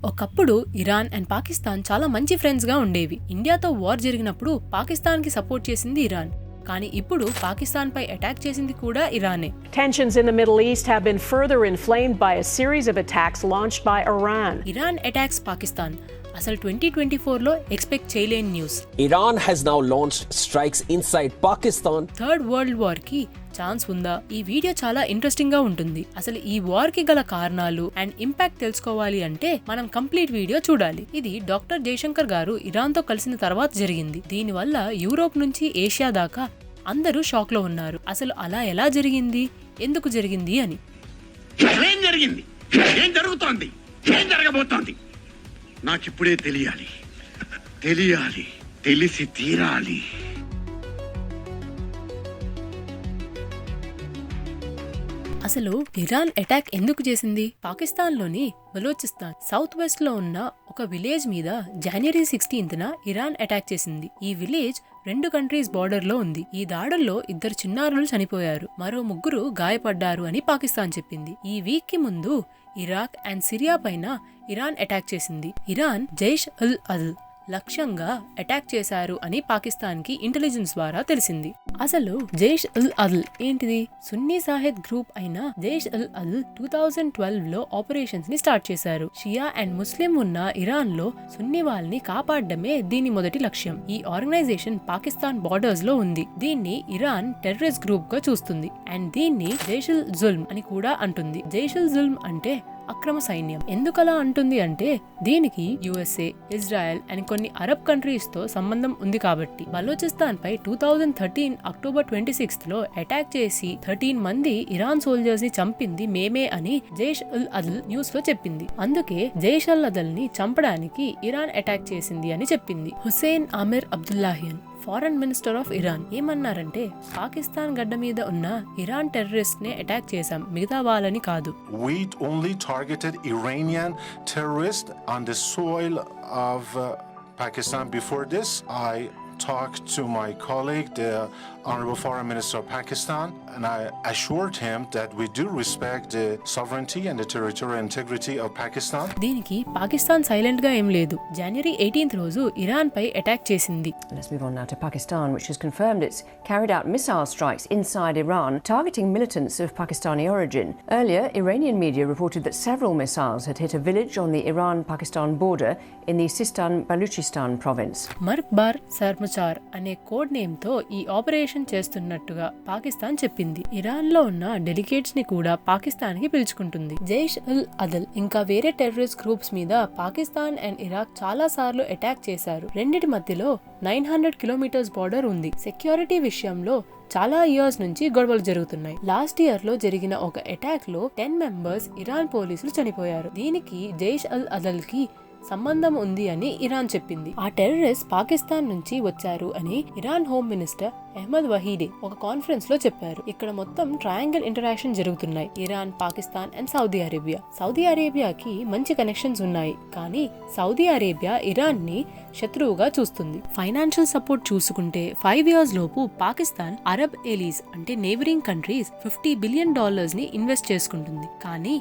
ఒకప్పుడు Iran and Pakistan చాలా మంచి ఫ్రెండ్స్ గా ఉండేవి. ఇండియాతో వార్ జరిగినప్పుడు పాకిస్తాన్ కి సపోర్ట్ చేసింది ఇరాన్. కానీ ఇప్పుడు పాకిస్తాన్ పై అటాక్ చేసింది కూడా ఇరానే. Tensions in the Middle East have been further inflamed by a series of attacks launched by Iran. Iran attacks Pakistan అసలు 2024లో ఎక్స్పెక్ట్ చేయలేని news. Iran has now launched strikes inside Pakistan. Third world war కి chance ఉందా? ఈ video చాలా interesting గా ఉంటుంది. అసలు ఈ వార్ కి గల కారణాలు అండ్ ఇంపాక్ట్ తెలుసుకోవాలి అంటే మనం కంప్లీట్ వీడియో చూడాలి. ఇది డాక్టర్ జయశంకర్ గారు ఇరాన్ తో కలిసిన తర్వాత జరిగింది. దీనివల్ల యూరోప్ నుంచి ఏషియా దాకా అందరూ షాక్ లో ఉన్నారు. అసలు అలా ఎలా జరిగింది, ఎందుకు జరిగింది అని. ఏం జరిగింది, ఏం జరుగుతోంది, ఏం జరగబోతోంది నాకిప్పుడే తెలియాలి, తెలిసి తీరాలి. అసలు ఇరాన్ అటాక్ ఎందుకు చేసింది? పాకిస్తాన్ లోని బలోచిస్తాన్ సౌత్ వెస్ట్ లో ఉన్న ఒక విలేజ్ మీద జనవరి 16న ఇరాన్ అటాక్ చేసింది. ఈ విలేజ్ 2 కంట్రీస్ బార్డర్ లో ఉంది. ఈ దాడుల్లో 2 చిన్నారులు చనిపోయారు, మరో 3 గాయపడ్డారు అని పాకిస్తాన్ చెప్పింది. ఈ వీక్ కి ముందు ఇరాక్ అండ్ సిరియా పైన ఇరాన్ అటాక్ చేసింది. ఇరాన్ జైష్ ఉల్ అదల్ లక్ష్యంగా అటాక్ చేశారు అని పాకిస్తాన్ కి ఇంటెలిజెన్స్ ద్వారా తెలిసింది. అసలు జైష్ ఉల్ అదల్ ఏంటిది? సున్నీ సాహిద్ గ్రూప్ అయిన జైష్ ఉల్ అదల్ 2012 లో ఆపరేషన్స్ ని స్టార్ట్ చేశారు. షియా అండ్ ముస్లిం ఉన్న ఇరాన్ లో సున్నీ వాళ్ళని కాపాడడమే దీని మొదటి లక్ష్యం. ఈ ఆర్గనైజేషన్ పాకిస్తాన్ బార్డర్స్ లో ఉంది. దీన్ని ఇరాన్ టెర్రరిస్ట్ గ్రూప్ గా చూస్తుంది అండ్ దీన్ని జైష్ ఉల్ జుల్మ్ అని కూడా అంటుంది. జైష్ ఉల్ జుల్మ్ అంటే అక్రమ సైన్యం. ఎందుకలా అంటుంది అంటే దీనికి యుఎస్ఏ, ఇజ్రాయెల్ అండ్ కొన్ని అరబ్ కంట్రీస్ తో సంబంధం ఉంది కాబట్టి. బలోచిస్తాన్ పై 2013 అక్టోబర్ 26 లో అటాక్ చేసి 13 మంది ఇరాన్ సోల్జర్స్ ని చంపింది మేమే అని జైష్ ఉల్ అదల్ న్యూస్ లో చెప్పింది. అందుకే జైష్ ఉల్ అదల్ ని చంపడానికి ఇరాన్ అటాక్ చేసింది అని చెప్పింది. Hossein Amir Abdollahian foreign minister of Iran ఏమన్నారంటే, పాకిస్తాన్ గడ్డ మీద ఉన్న ఇరాన్ టెర్రరిస్ట్ నే అటాక్ చేశాం, మిగతా వాళ్ళని కాదు. We only targeted Iranian terrorists on the soil of Pakistan. Before this, I talked to my colleague, the Honorable Foreign Minister of Pakistan, and I assured him that we do respect the sovereignty and the territorial integrity of Pakistan. దీనికి Pakistan silent గా ఏం లేదు. జనవరి 18th రోజు Iran పై attack చేసింది. Let's move on now to Pakistan, which has confirmed it's carried out missile strikes inside Iran, targeting militants of Pakistani origin. Earlier, Iranian media reported that several missiles had hit a village on the Iran-Pakistan border in the Sistan-Baluchistan province. మర్క్బార్ సర్మచార్ అనే code name తో ఈ operation చేస్తున్నట్టుగా పాకిస్తాన్ చెప్పింది. Iran లో ఉన్న delegates ని కూడా పాకిస్తాన్ కి పిలుచుకుంటుంది. జైష్ ఉల్ అదల్ ఇంకా వేరే టెర్రరిస్ట్ గ్రూప్స్ మీద పాకిస్తాన్ అండ్ ఇరాక్ చాలా సార్లు అటాక్ చేశారు. రెండిటి మధ్యలో 900 కిలోమీటర్స్ బార్డర్ ఉంది. సెక్యూరిటీ విషయంలో చాలా ఇయర్స్ నుంచి గొడవలు జరుగుతున్నాయి. లాస్ట్ ఇయర్ లో జరిగిన ఒక అటాక్ లో 10 మెంబర్స్ ఇరాన్ పోలీసులు చనిపోయారు. దీనికి జైష్ ఉల్ అదల్ కి సంబంధం ఉంది అని ఇరాన్ చెప్పింది. ఆ టెర్రరిస్ట్ పాకిస్తాన్ నుంచి వచ్చారు అని Iran home minister Ahmad Vahidi ఒక కాన్ఫరెన్స్ లో చెప్పారు. ఇక్కడ మొత్తం ట్రయాంగిల్ ఇంటరాక్షన్ జరుగుతున్నాయి. Iran, Pakistan and Saudi Arabia. Saudi అరేబియాకి మంచి కనెక్షన్స్ ఉన్నాయి, కానీ సౌదీ అరేబియా ఇరాన్ ని శత్రువుగా చూస్తుంది. ఫైనాన్షియల్ సపోర్ట్ చూసుకుంటే 5 years లోపు పాకిస్తాన్ అరబ్ ఎలీస్ అంటే నేబరింగ్ కంట్రీస్ $50 billion ని ఇన్వెస్ట్ చేసుకుంటుంది. కానీ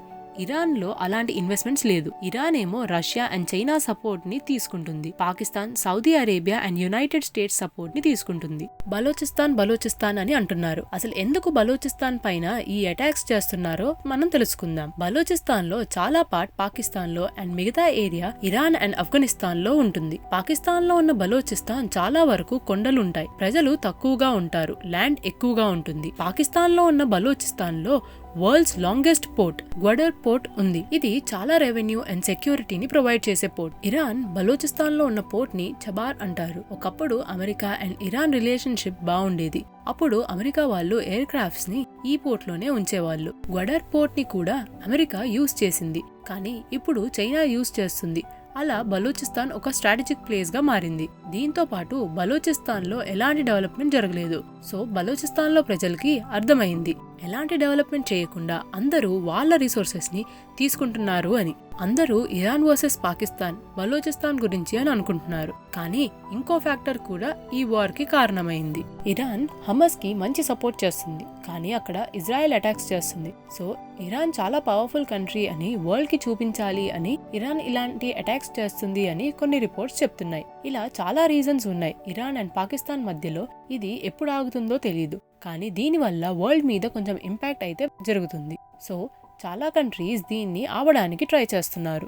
ఇరాన్ లో అలాంటి ఇన్వెస్ట్మెంట్స్ లేదు. ఇరాన్ ఏమో రష్యా అండ్ చైనా సపోర్ట్ ని తీసుకుంటుంది. Pakistan, Saudi Arabia and United states support ని తీసుకుంటుంది. బలోచిస్తాన్ అని అంటున్నారు. అసలు ఎందుకు బలోచిస్తాన్ పైన ఈ అటాక్స్ చేస్తున్నారో మనం తెలుసుకుందాం. బలోచిస్తాన్ లో చాలా పార్ట్ పాకిస్తాన్ లో అండ్ మిగతా ఏరియా ఇరాన్ అండ్ ఆఫ్ఘనిస్తాన్ లో ఉంటుంది. పాకిస్తాన్ లో ఉన్న బలోచిస్తాన్ చాలా వరకు కొండలుంటాయి, ప్రజలు తక్కువగా ఉంటారు, ల్యాండ్ ఎక్కువగా ఉంటుంది. పాకిస్తాన్ లో ఉన్న బలోచిస్తాన్ లో వరల్డ్స్ లాంగెస్ట్ పోర్ట్ గ్వడర్ పోర్ట్ ఉంది. ఇది చాలా రెవెన్యూ అండ్ సెక్యూరిటీని ప్రొవైడ్ చేసే పోర్ట్. ఇరాన్ బలోచిస్తాన్ లో ఉన్న పోర్ట్ ని చబార్ అంటారు. ఒకప్పుడు అమెరికా అండ్ ఇరాన్ రిలేషన్షిప్ బాగుండేది. అప్పుడు అమెరికా వాళ్ళు ఎయిర్ క్రాఫ్ట్స్ ని ఈ పోర్ట్ లోనే ఉంచేవాళ్ళు. గ్వడర్ పోర్ట్ ని కూడా అమెరికా యూజ్ చేసింది, కానీ ఇప్పుడు చైనా యూజ్ చేస్తుంది. అలా బలూచిస్తాన్ ఒక స్ట్రాటజిక్ ప్లేస్ గా మారింది. దీంతో పాటు బలూచిస్తాన్ లో ఎలాంటి డెవలప్మెంట్ జరగలేదు. సో బలూచిస్తాన్ లో ప్రజలకి అర్థమైంది ఎలాంటి డెవలప్మెంట్ చేయకుండా అందరూ వాళ్ళ రిసోర్సెస్ ని తీసుకుంటున్నారు అని. అందరూ ఇరాన్ వర్సెస్ పాకిస్తాన్, బలూచిస్తాన్ గురించి అని అనుకుంటున్నారు, కానీ ఇంకో ఫ్యాక్టర్ కూడా ఈ వార్ కి కారణమైంది. ఇరాన్ హమస్ కి మంచి సపోర్ట్ చేస్తుంది. కానీ అక్కడ ఇజ్రాయెల్ అటాక్స్ చేస్తుంది. సో ఇరాన్ చాలా పవర్ఫుల్ కంట్రీ అని వరల్డ్ కి చూపించాలి అని ఇరాన్ ఇలాంటి అటాక్స్ చేస్తుంది అని కొన్ని రిపోర్ట్స్ చెప్తున్నాయి. ఇలా చాలా రీజన్స్ ఉన్నాయి. ఇరాన్ అండ్ పాకిస్తాన్ మధ్యలో ఇది ఎప్పుడు ఆగుతుందో తెలియదు, కానీ దీనివల్ల వరల్డ్ మీద కొంచెం ఇంపాక్ట్ అయితే జరుగుతుంది. సో చాలా కంట్రీస్ దీన్ని ఆపడానికి ట్రై చేస్తున్నారు.